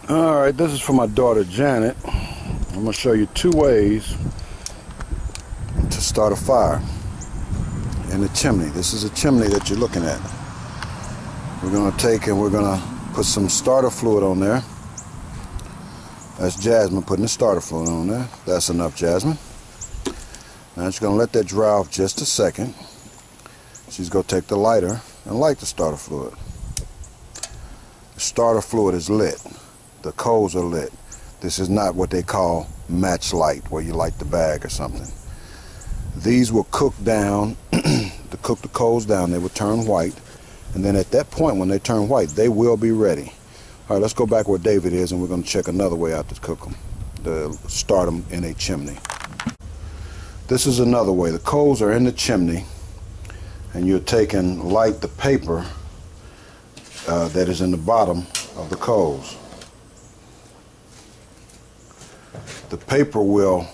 Alright, this is for my daughter Janet. I'm going to show you two ways to start a fire in the chimney. This is a chimney that you're looking at. We're going to take and we're going to put some starter fluid on there. That's Jasmine putting the starter fluid on there. That's enough, Jasmine. Now she's going to let that dry off just a second. She's going to take the lighter and light the starter fluid. The starter fluid is lit. The coals are lit. This is not what they call match light, where you light the bag or something. These will cook down, to cook the coals down. They will turn white. And then at that point, when they turn white, they will be ready. All right, let's go back where David is, and we're going to check another way out to cook them, to start them in a chimney. This is another way. The coals are in the chimney, and you're taking light the paper that is in the bottom of the coals. The paper will,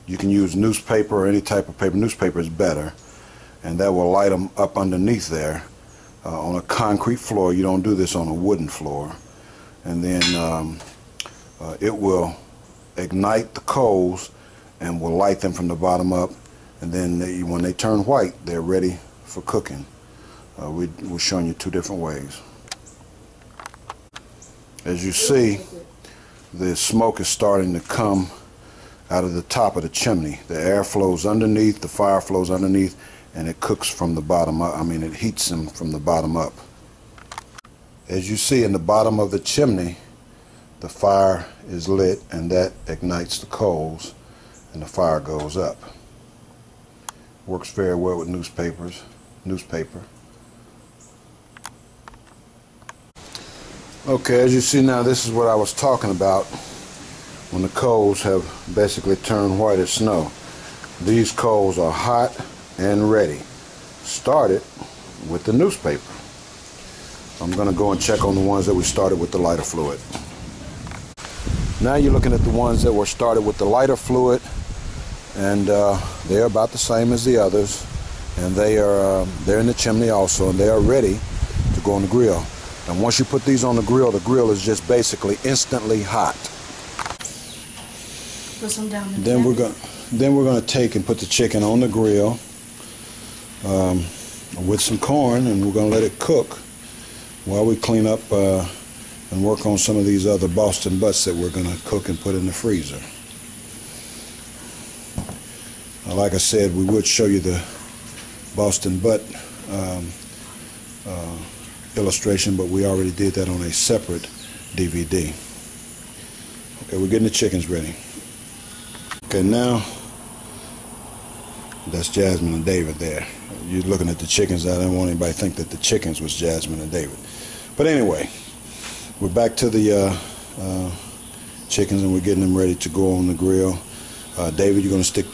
you can use newspaper or any type of paper. Newspaper is better, and that will light them up underneath there on a concrete floor. You don't do this on a wooden floor. And then it will ignite the coals and will light them from the bottom up, and then when they turn white, they're ready for cooking. We're showing you two different ways. As you see, the smoke is starting to come out of the top of the chimney. The air flows underneath, the fire flows underneath, and it cooks from the bottom up. I mean, it heats them from the bottom up. As you see in the bottom of the chimney, the fire is lit, and that ignites the coals, and the fire goes up. Works very well with newspaper. Okay, as you see now, this is what I was talking about when the coals have basically turned white as snow. These coals are hot and ready. Started with the newspaper. I'm going to go and check on the ones that we started with the lighter fluid. Now you're looking at the ones that were started with the lighter fluid, and they're about the same as the others, and they're in the chimney also, and they are ready to go on the grill. And once you put these on the grill is just basically instantly hot. Put some down in then we're going to take and put the chicken on the grill with some corn, and we're going to let it cook while we clean up and work on some of these other Boston butts that we're going to cook and put in the freezer. Like I said, we would show you the Boston butt illustration, but we already did that on a separate DVD. Okay, we're getting the chickens ready. Okay, now that's Jasmine and David there. You're looking at the chickens. I don't want anybody to think that the chickens was Jasmine and David. But anyway, we're back to the chickens, and we're getting them ready to go on the grill. David, you're going to stick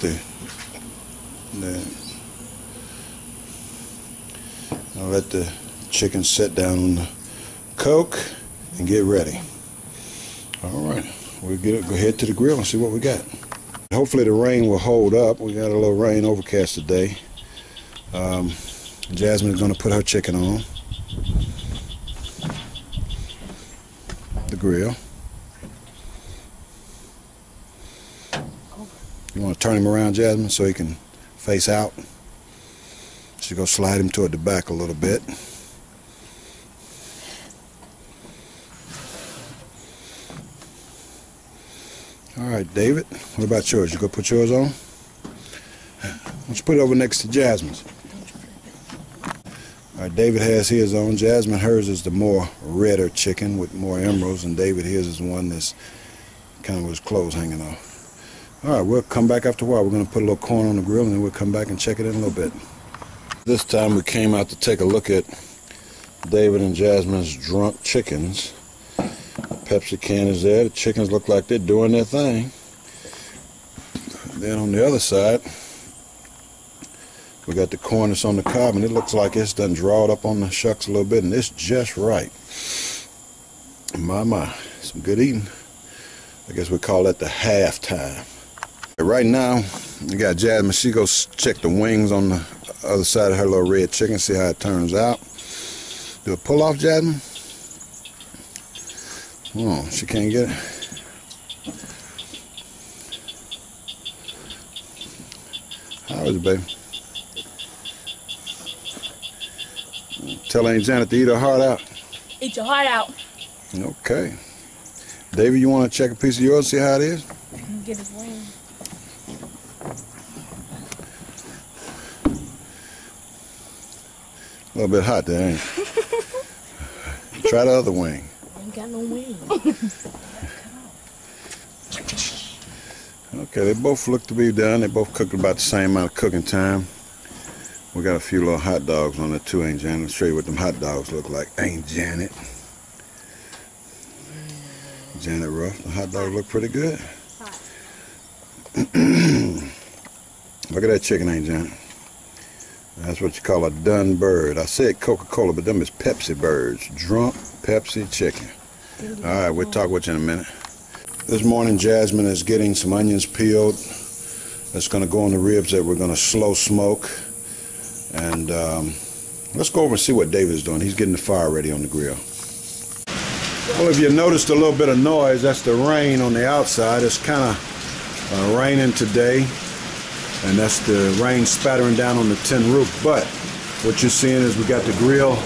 I'll let the chicken sit down on the coke and get ready. All right, we'll go ahead to the grill and see what we got. Hopefully the rain will hold up. We got a little rain overcast today. Jasmine is going to put her chicken on the grill. You want to turn him around, Jasmine, so he can face out? She's going to slide him toward the back a little bit. All right, David, what about yours? You going to put yours on? Why don't you put it over next to Jasmine's? All right, David has his on. Jasmine, hers is the more redder chicken with more emeralds, and David, his is one that's kind of with his clothes hanging off. All right, we'll come back after a while. We're going to put a little corn on the grill, and then we'll come back and check it in a little bit. This time we came out to take a look at David and Jasmine's drunk chickens. The Pepsi can is there. The chickens look like they're doing their thing. Then on the other side, we got the corn that's on the cob, and it looks like it's done drawed up on the shucks a little bit, and it's just right. My, some good eating. I guess we call that the halftime. Right now, we got Jasmine. She goes check the wings on the other side of her little red chicken, see how it turns out. Do a pull off, Jasmine? Oh, she can't get it. How is it, baby? Tell Aunt Janet to eat her heart out. Eat your heart out. Okay. David, you want to check a piece of yours and see how it is? Get his wing. A little bit hot there, ain't it? Try the other wing. I ain't got no wing. Okay, they both look to be done. They both cooked about the same amount of cooking time. We got a few little hot dogs on there too, Aunt Janet. I'll show you what them hot dogs look like. Aunt Janet. Janet Ruff. The hot dogs look pretty good. Look at that chicken, Aunt Janet. That's what you call a done bird. I said Coca-Cola, but them is Pepsi birds. Drunk Pepsi chicken. All right, we'll talk with you in a minute. This morning, Jasmine is getting some onions peeled. That's going to go on the ribs that we're going to slow smoke. And let's go over and see what David is doing. He's getting the fire ready on the grill. Well, if you noticed a little bit of noise, that's the rain on the outside. It's kind of raining today. And that's the rain spattering down on the tin roof. But what you're seeing is we got the grill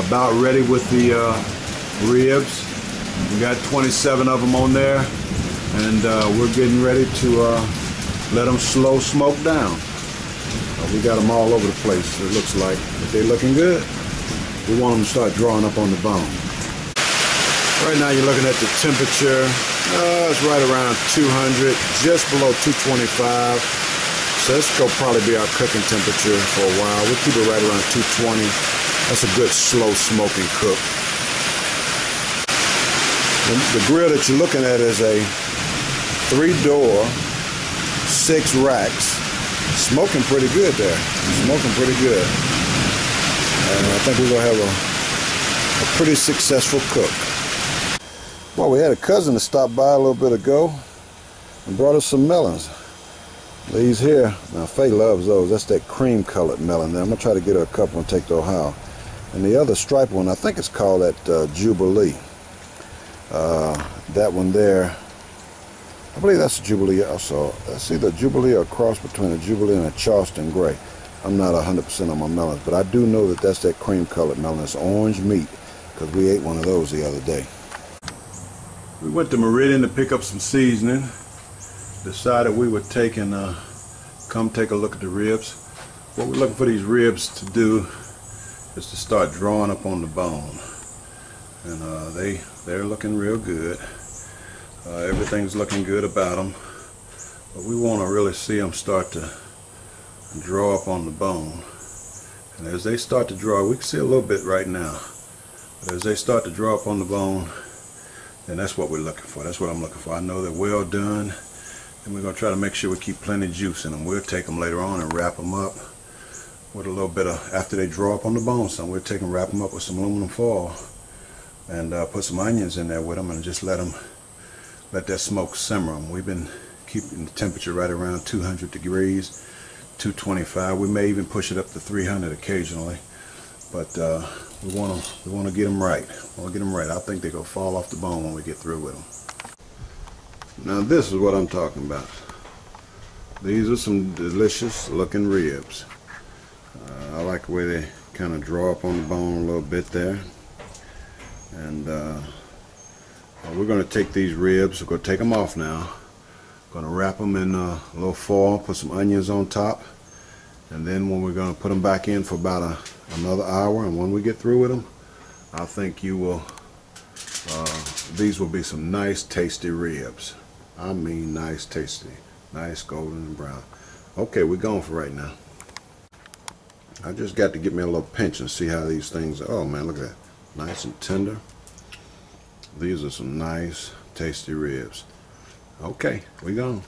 about ready with the ribs. We got 27 of them on there, and we're getting ready to let them slow smoke down. We got them all over the place, it looks like. But they're looking good. We want them to start drawing up on the bone. Right now you're looking at the temperature. It's right around 200, just below 225. So this will probably be our cooking temperature for a while. We'll keep it right around 220. That's a good slow smoking cook. The grill that you're looking at is a 3-door, 6 racks. Smoking pretty good there. Smoking pretty good. And I think we're going to have a pretty successful cook. Well, we had a cousin that stopped by a little bit ago and brought us some melons. These here, now Faye loves those. That's that cream colored melon there. I'm going to try to get her a couple and take to Ohio. And the other striped one, I think it's called that Jubilee. That one there, I believe that's a Jubilee also. That's either a Jubilee or a cross between a Jubilee and a Charleston Gray. I'm not 100% on my melons, but I do know that that's that cream colored melon. It's orange meat, because we ate one of those the other day. We went to Meridian to pick up some seasoning. Decided we would take and come take a look at the ribs. What we're looking for these ribs to do is to start drawing up on the bone. And they're looking real good. Everything's looking good about them. But we want to really see them start to draw up on the bone. And as they start to draw, we can see a little bit right now. But as they start to draw up on the bone, then that's what we're looking for. That's what I'm looking for. I know they're well done. And we're going to try to make sure we keep plenty of juice in them. We'll take them later on and wrap them up with a little bit of, after they draw up on the bone, so we'll take and wrap them up with some aluminum foil and put some onions in there with them and just let that smoke simmer them. We've been keeping the temperature right around 200 degrees, 225. We may even push it up to 300 occasionally, but we want to get them right. We want to get them right. I think they're going to fall off the bone when we get through with them. Now this is what I'm talking about. These are some delicious looking ribs. I like the way they kind of draw up on the bone a little bit there. And we're going to take these ribs, we're going to take them off now. Going to wrap them in a little foil, put some onions on top. And then when we're going to put them back in for about another hour, and when we get through with them, I think you will, these will be some nice tasty ribs. I mean nice tasty, nice golden and brown. Okay, we're going for right now. I just got to get me a little pinch and see how these things are. Oh man, look at that. Nice and tender. These are some nice tasty ribs. Okay, we gone.